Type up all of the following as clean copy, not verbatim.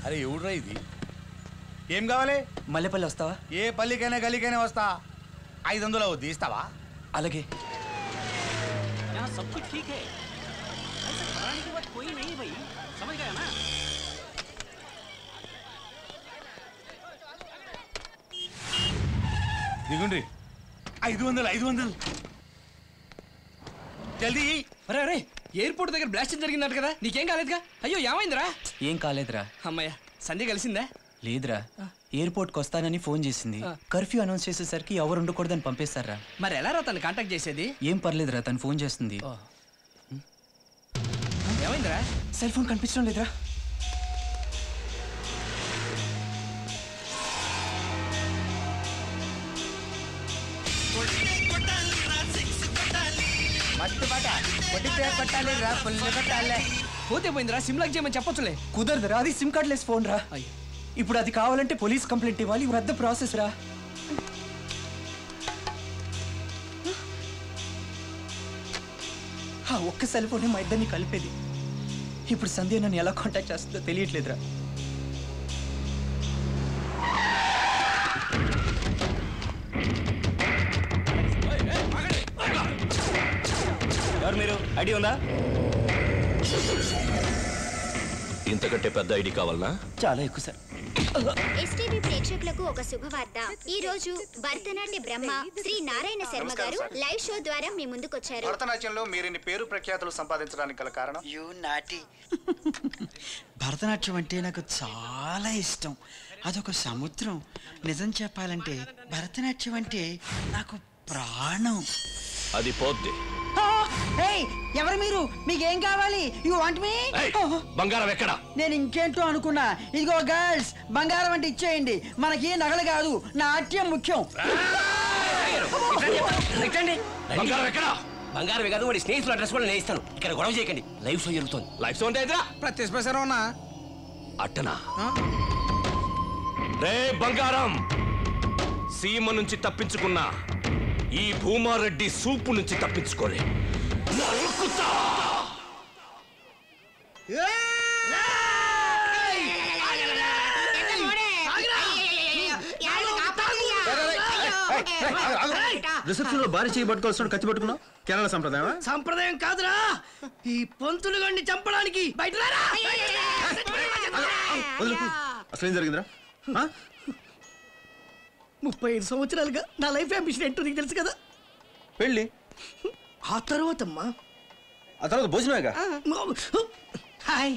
అరే ఎవడురా ఇది? ఏం కావాలి? మల్లెపల్లి వస్తావా? ఏ పల్లికైనా గలీకైనా వస్తా. 500 అవుద్ది, ఇస్తావా? అలాగే. దిగుండ్రి. 500 జల్దీ. అరే ఎయిర్పోర్ట్ దగ్గర బ్లాస్టింగ్ జరిగిందట కదా, నీకేం కాలేదుగా? అయ్యో ఏమైందిరా? ఏం కాలేదురా. అమ్మయ్య, సంధ్య కలిసిందా? లేదురా, ఎయిర్పోర్ట్కి వస్తానని ఫోన్ చేసింది. కర్ఫ్యూ అనౌన్స్ చేసేసరికి ఎవరు ఉండకూడదని పంపేస్తారా. మరి ఎలా రా తను కాంటాక్ట్ చేసేది? ఏం పర్లేదురా, తను ఫోన్ చేస్తుంది. ఏమైందిరా? సెల్ ఫోన్ కనిపించడం లేదురా. పోతే పోయిందిరా, సిమ్ లాక్ చేయమని చెప్పొచ్చులే. కుదరదురా, అది సిమ్ కార్డ్ లెస్ ఫోన్ రా. ఇప్పుడు అది కావాలంటే పోలీస్ కంప్లైంట్ ఇవ్వాలి, పెద్ద ప్రాసెస్ రా. ఒక్క సెల్ ఫోనే మా ఇద్దరిని కలిపేది. ఇప్పుడు సంధ్య నన్ను ఎలా కాంటాక్ట్ చేస్తుందో తెలియట్లేదురా. ఎవరు మీరు? ఐడి ఉందా? ఇంతకంటే పెద్ద ఐడి కావాలనా? చాలా ఎక్కువ సార్. ఎస్టీవీ ప్రేక్షకులకు ఒక శుభవార్త. ఈ రోజు భరతనాట్య బ్రహ్మ శ్రీ నారాయణ శర్మ గారు లైవ్ షో ద్వారా మీ ముందుకొచ్చారు. భరతనాట్యంలో మీరిన్ని పేరు ప్రఖ్యాతులు సంపాదించడానికి గల కారణం? భరతనాట్యం అంటే నాకు చాలా ఇష్టం. అదొక సముద్రం. నిజం చెప్పాలంటే భరతనాట్యం అంటే నాకు ప్రాణం. అది పోద్ది. ఎవరు మీరు? మీకేం కావాలి? You want me? బంగారం ఎక్కడ? నేను ఇంకేంటో అనుకున్నా. ఇదిగో గర్ల్స్, బంగారం అంటే ఇచ్చేయండి. మనకి నగలు కాదు, నాట్యం ముఖ్యం. బంగారం ఎక్కడ? బంగారం కాదు, వాడి స్నేహితుల అడ్రస్ కూడా నేను ఇస్తాను. ఇక్కడ గొడవ చేయకండి, లైవ్ షో జరుగుతుంది. లైఫ్ సో అంటే ప్రత్యక్ష అట్టనా? రే బంగారం, సీమ నుంచి తప్పించుకున్నా ఈ భూమారెడ్డి సూపు నుంచి తప్పించుకోలే. రిసెప్షన్ లో భారీ చేయి పట్టుకోవాల్సిన కత్తి పట్టుకున్నావు. కేరళ సంప్రదాయం. సంప్రదాయం కాదురా, ఈ పంతులు గండి చంపడానికి బయట అసలు ఏం జరిగిందిరా? 35 సంవత్సరాలుగా నా లైఫ్ అంబిషన్ ఏంటో నీకు తెలుసు కదా. పెళ్ళి ఆ తర్వాత అమ్మా, ఆ తర్వాత భోజనమేగా. Hi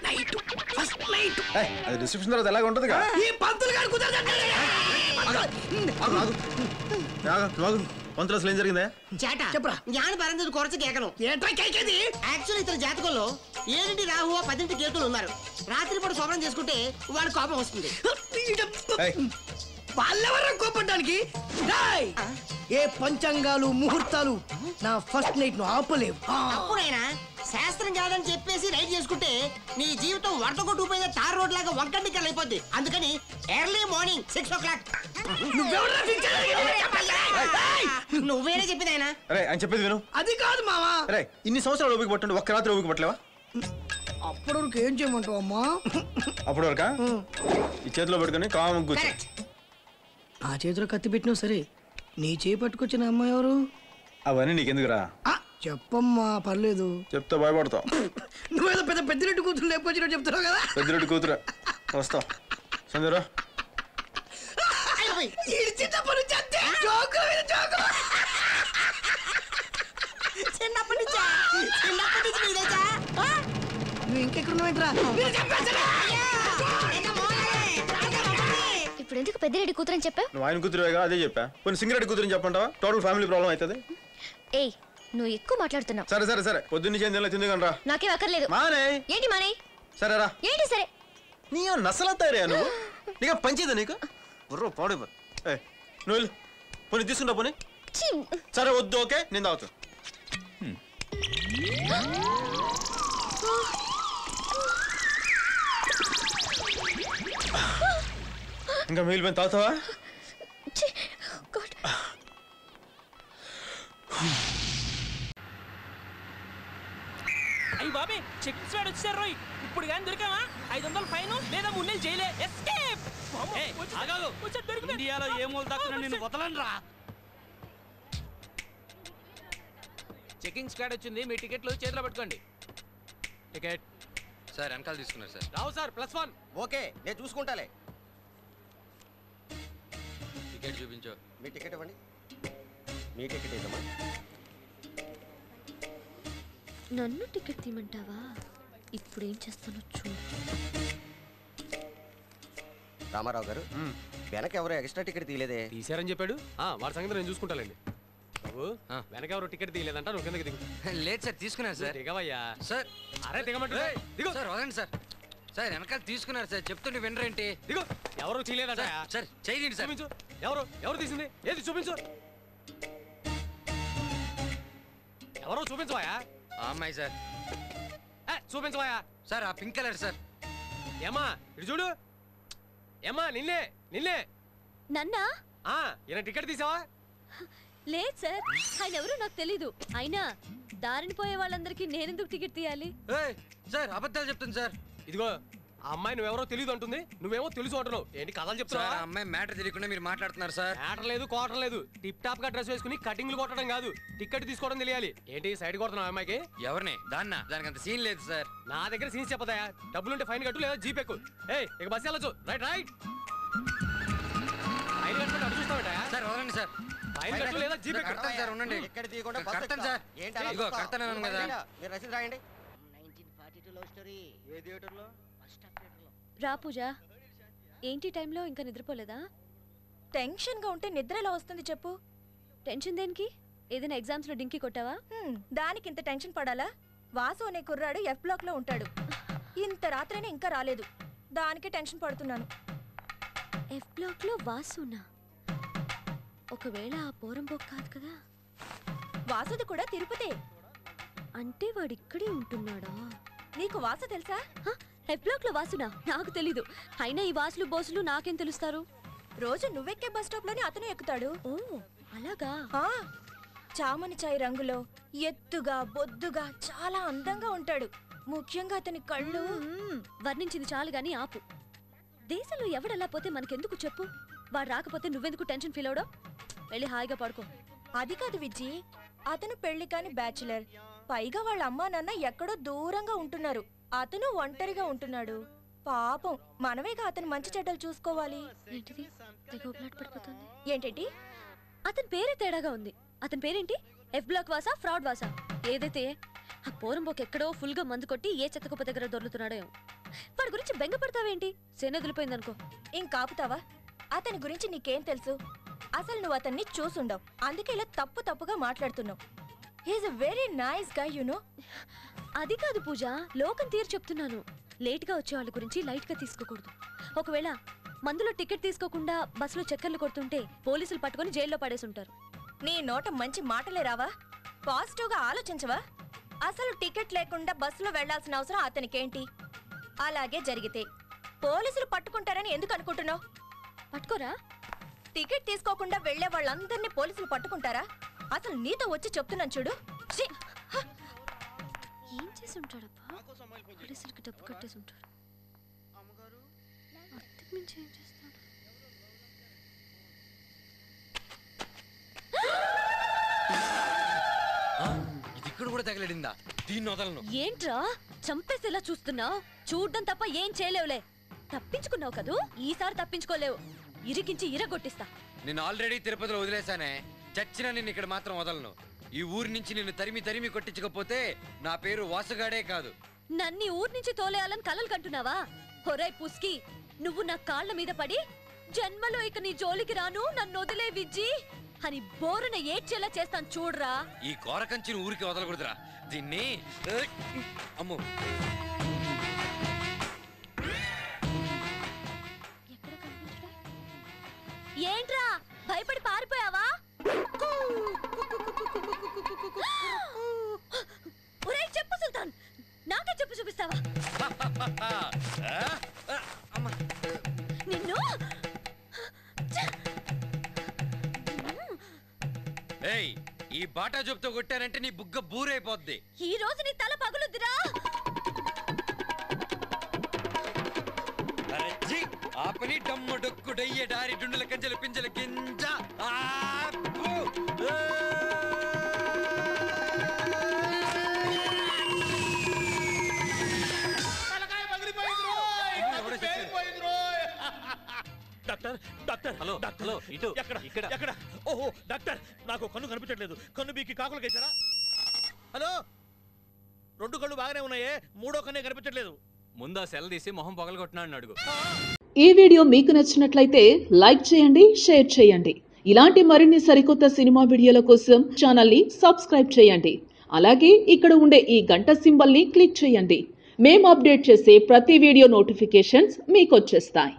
night, first night. అది రిసెప్షన్ తర్వాత ఎలాగ ఉంటుంది? ఈ పంతులు గారు పంతులు అసలు ఏం జరిగిందా? చెప్పరా. జ్ఞాన పరంజు కొరచ కేకను ఏంట్రా కేకేది? యాక్చువల్ ఇతర జాతకంలో 7 రాహువ 10 కేతులు ఉన్నారు. రాత్రిపూట శోభనం చేసుకుంటే వాడి కోపం వస్తుంది. వాళ్ళెవరా కోపడ్డానికి? ఏ పంచాంగాలు ముహూర్తాలు నా ఫస్ట్ నైట్ ను ఆపలేవు. అప్పుడైనా శాస్త్రం కాదని చెప్పేసి రైడ్ చేసుకుంటే నీ జీవితం వరద కొట్టుకుపోయిన తార్ రోడ్ లాగా వంకంటికల్ అయిపోద్ది. అందుకని ఎర్లీ మార్నింగ్ 6 o'clock. నువ్వేనే చెప్పింది ఆయన. ఆయన చెప్పేది విను. అది కాదు మావా. ఇన్ని సంవత్సరాలు ఓపిక పట్టండి, ఒక్క రాత్రి ఓపిక పట్టలేవా? అప్పటి వరకు ఏం చేయమంటావు అమ్మా? అప్పటి వరకా ఈ చేతిలో పెట్టుకుని కాము కూర్చో. నా చేతిలో కత్తి పెట్టినావు సరే, నీ చేయి పట్టుకొచ్చిన అమ్మాయి ఎవరు? అవన్నీ నీకెందుకురా? చెప్పమ్మా, పర్లేదు. చెప్తే భయపడతావు. నువ్వేదో పెద్దిరెడ్డి కూతురు లేకపోతే చెప్తున్నావు కదా. పెద్దిరెడ్డి కూతురు వస్తావు. సంజయరా నువ్వు ఇంకెక్కడున్నావేంట్రా? ఇప్పుడు ఎందుకు పెద్దిరెడ్డి కూతురు అని చెప్పావు? నువ్వు ఆయన కూతురుగా అదే చెప్పా. కొన్ని సింగరెడ్డి కూతురు చెప్పంటావా? టోటల్ ఫ్యామిలీ ప్రాబ్లం అవుతుంది. ఏయ్, నువ్వు ఎక్కువ మాట్లాడుతున్నావు. సరే సరే సరే, పొద్దున్న చేంజ్ తింది కానీ రా. నాకేం అక్కర్లేదు. మానే ఏంటి మానే? సరే రా. ఏంటి సరే? నీ నసలతాయా నువ్వు? నీకు పంచేదా నీకు? బుర్ర పాడు. నువ్వు వెళ్ళు, పోనీ తీసుకుంటా పోనీ. సరే వద్దు, ఓకే నేను తాగుతా. ఇంకా మిగిలిపోయిన తాగుతావా? అయ్యి బాబే, చెక్ స్వాడ్ వచ్చారు రోయ్. ఇప్పుడు కానీ దొరికామా 5 500 ఫైన్ లేదా 3 నెలలు జైలే. ఎస్కేప్. ఇండియాలో ఏ మూల దాకా నిన్ను వదలనురా. చెకింగ్ స్క్వాడ్ వచ్చింది, మీ టికెట్లు చేతిలో పెట్టుకోండి. టికెట్ సార్ వెనకాల తీసుకున్నారు సార్. రావు సార్ +1. ఓకే నేను చూసుకుంటాలే. టికెట్ చూపించు. మీ టికెట్ ఇవ్వండి. మీ టికెట్ ఏదమ్మా? నన్ను టికెట్ తీయమంటావా? ఇప్పుడు ఏం చేస్తానో చూడు. రామారావు గారు వెనక ఎవరో ఎక్స్ట్రా టికెట్ తీయలేదే. తీసారని చెప్పాడు. వాడి సంగతి నేను చూసుకుంటానండి. బాబు వెనక ఎవరు టికెట్ తీయలేదంట, నువ్వు కిందకి దిగు. లేదు సార్, తీసుకున్నారు సార్. దిగవయ్యా సార్. అరే దిగమంటు. దిగు సార్, వదండి సార్. సార్ వెనకాల తీసుకున్నారు సార్, చెప్తుంటే వినరేంటి? దిగు. ఎవరు తీయలేదట సార్. చేయండి సార్. చూపించు. ఎవరు తీసింది? ఏది చూపించు. ఎవరో చూపించవాయా? అమ్మాయి సార్. చూపించవాయా? సార్ ఆ పింక్ కలర్ సార్. ఏమా ఇటు చూడు. ఏమా నిన్నే నిన్నే. నన్నా? ఈయన టికెట్ తీసావా? లేదు సార్, ఆయన ఎవరు నాకు తెలీదు. అయినా దారిని పోయే వాళ్ళందరికీ నేనెందుకు టికెట్ తీయాలి? సార్ అబద్ధాలు చెప్తుంది సార్. ఇదిగో ఆ అమ్మాయి నువ్వెవరో తెలియదు అంటుంది, నువ్వేమో తెలుసు అంటున్నావు. ఏంటి కథలు చెప్తున్నా? అమ్మాయి మ్యాటర్ తెలియకుండా మీరు మాట్లాడుతున్నారు సార్. మ్యాటర్ లేదు, కోటం లేదు. టిప్ టాప్ గా డ్రెస్ వేసుకుని కటింగ్లు కొట్టడం కాదు, టికెట్ తీసుకోవడం తెలియాలి. ఏంటి సైడ్ కొడుతున్నావు అమ్మాయికి? ఎవరిని? దానికి అంత సీన్ లేదు సార్. నా దగ్గర సీన్స్ చెప్పదా? డబ్బులుంటే ఫైన్ కట్టు, లేదా జీప్ ఎక్కు. ఇక బస్సు వెళ్ళొచ్చు. Right right. ఫైన్ కట్టుకుంటే అటు చూస్తావేటా? సార్ వదలండి సార్. ఫైన్ కట్టు లేదా జీప్ ఎక్కు. కడతాను సార్, ఉండండి. ఎక్కడ తీయకుండా కడతాను సార్. ఇదిగో కడతాను కదా. మీరు రసీదు రాయండి. 1942 లవ్ స్టోరీ. ఏ థియేటర్లో? రా పూజ, ఏంటి టైంలో ఇంకా నిద్రపోలేదా? టెన్షన్గా ఉంటే నిద్ర ఎలా వస్తుంది చెప్పు? టెన్షన్ దేనికి? ఏదైనా ఎగ్జామ్స్లో డింకి కొట్టావా? దానికి ఇంత టెన్షన్ పడాలా? వాసు అనే కుర్రాడు F బ్లాక్లో ఉంటాడు. ఇంత రాత్రైనా ఇంకా రాలేదు, దానికి టెన్షన్ పడుతున్నాను. F బ్లాక్లో వాసునా? ఒకవేళ ఆ పోరంబోక్ కాదు కదా? వాసుది కూడా తిరుపతే. అంటే వాడిక్కడే ఉంటున్నాడా? నీకు వాసు తెలుసా? F బ్లాక్లో వాసునా? నాకు తెలీదు. అయినా ఈ వాసులు బోసులు నాకేం తెలుస్తారు? రోజు నువ్వెక్కే బస్ స్టాప్ లోనే అతను ఎక్కుతాడు. ఓ అలాగా? చామని చాయ్ రంగులో ఎత్తుగా బొద్దుగా చాలా అందంగా ఉంటాడు. ముఖ్యంగా అతని కళ్ళు. వర్ణించింది చాలు గాని ఆపు. దేశంలో ఎవడలా పోతే మనకెందుకు చెప్పు? వాడు రాకపోతే నువ్వెందుకు టెన్షన్ ఫీల్ అవడం? వెళ్ళి హాయిగా పడుకో. అది కాదు విజ్జి, అతను పెళ్లి కాని బ్యాచులర్. పైగా వాళ్ళ అమ్మా నాన్న ఎక్కడో దూరంగా ఉంటున్నారు. అతను ఒంటరిగా ఉంటున్నాడు. పాపం, మనమేగా అతను మంచి చెడ్డలు చూసుకోవాలి. ఏంటిది? పడిపోతుంది. ఏంటంటే అతని పేరే తేడాగా ఉంది. అతని పేరేంటి? F బ్లాక్ వాసా, ఫ్రాడ్ వాసా? ఏదైతే ఆ పోరంబోక్ ఎక్కడో ఫుల్ గా మందు కొట్టి ఏ చెత్తకుప్ప దగ్గర దొరుకుతున్నాడో. వాడి గురించి బెంగ పడతావేంటి? సేనదిలిపోయిందనుకో. ఇంకాపుతావా? అతని గురించి నీకేం తెలుసు? అసలు నువ్వు అతన్ని చూసుండవు, అందుకే ఇలా తప్పుగా మాట్లాడుతున్నావు. He's a very nice guy you know. అది కాదు పూజ, లోకం తీరు చెప్తున్నాను. లేట్ గా వచ్చే వాళ్ళ గురించి లైట్ గా తీసుకోకూడదు. ఒకవేళ మందులో టికెట్ తీసుకోకుండా బస్సులో చక్కర్లు కొడుతుంటే పోలీసులు పట్టుకొని జైల్లో పడేసుంటారు. నీ నోట మంచి మాటలే రావా? పాజిటివ్ గా ఆలోచించవా? అసలు టికెట్ లేకుండా బస్సులో వెళ్లాల్సిన అవసరం అతనికేంటి? అలాగే జరిగితే పోలీసులు పట్టుకుంటారని ఎందుకు అనుకుంటున్నావు? పట్టుకోరా? టికెట్ తీసుకోకుండా వెళ్లే వాళ్ళందరినీ పోలీసులు పట్టుకుంటారా? అసలు నీతో వచ్చి చెప్తున్నాను చూడు. ఏం చేసి ఉంటాడబ్బా? పోలీసులకి డబ్బు కట్టేసి ఉంటారు. అంతకు మించి ఏం చేస్తాడు? ఇది ఇక్కడ కూడా తగలడిందా? దీన్ని వదలను. ఏంట్రా చంపేసేలా చూస్తున్నావు? చూడ్డం తప్ప ఏం చేయలేవులే. తప్పించుకున్నావు కదూ, ఈసారి తప్పించుకోలేవు. ఇరికించి ఇరగొట్టిస్తా. నేను ఆల్రెడీ తిరుపతిలో వదిలేశానే. చచ్చినా నిన్ను ఇక్కడ మాత్రం వదలను. ఈ ఊరి నుంచి నిన్ను తరిమి కొట్టించకపోతే నా పేరు వాసుగాడే కాదు. నన్ను ఊరి నుంచి తోలేయాలని కలలు కంటున్నావా? హొరై పుస్కి, నువ్వు నా కాళ్ళ మీద పడి జన్మలో ఇక నీ జోలికి రాను, నన్ను వదిలే విజ్జి అని బోరున ఏడ్చేలా చేస్తాను చూడరా. ఈ కోరకంచిని ఊరికి వదలకూడదురా. దీన్ని అమ్మో. ఏంట్రా భయపడి పారిపోయావా? ఒరేయ్ చెప్పు సుల్తాన్, నాకే చెప్పు చూపిస్తావా? నిన్ను ఏయ్, ఈ బాటా జోబ్తో కొట్టానంటే నీ బుగ్గ బూరైపోద్ది. ఈ రోజు నీ తల పగులుద్దిరా. ఆపని డమ్మ డొక్కు డయ్య డారి డుండుల కంచెల పింజల గింజ డాక్టర్ డాక్టర్ హలో హలో ఇటు ఎక్కడ ఎక్కడ ఓహో డాక్టర్ నాకు కన్ను కనిపించట్లేదు కన్ను బీకి కాకులు కేసారా హలో 2 కళ్ళు బాగానే ఉన్నాయే 3వ కన్నే కనిపించట్లేదు ముందా సెల్ తీసి మొహం పగలగొట్టినాడు అడుగు ఈ వీడియో మీకు నచ్చినట్లయితే లైక్ చేయండి షేర్ చేయండి ఇలాంటి మరిన్ని సరికొత్త సినిమా వీడియోల కోసం ఛానల్ ని సబ్స్క్రైబ్ చేయండి అలాగే ఇక్కడ ఉండే ఈ గంట సింబల్ ని క్లిక్ చేయండి మేము అప్డేట్ చేసే ప్రతి వీడియో నోటిఫికేషన్స్ మీకు వచ్చేస్తాయి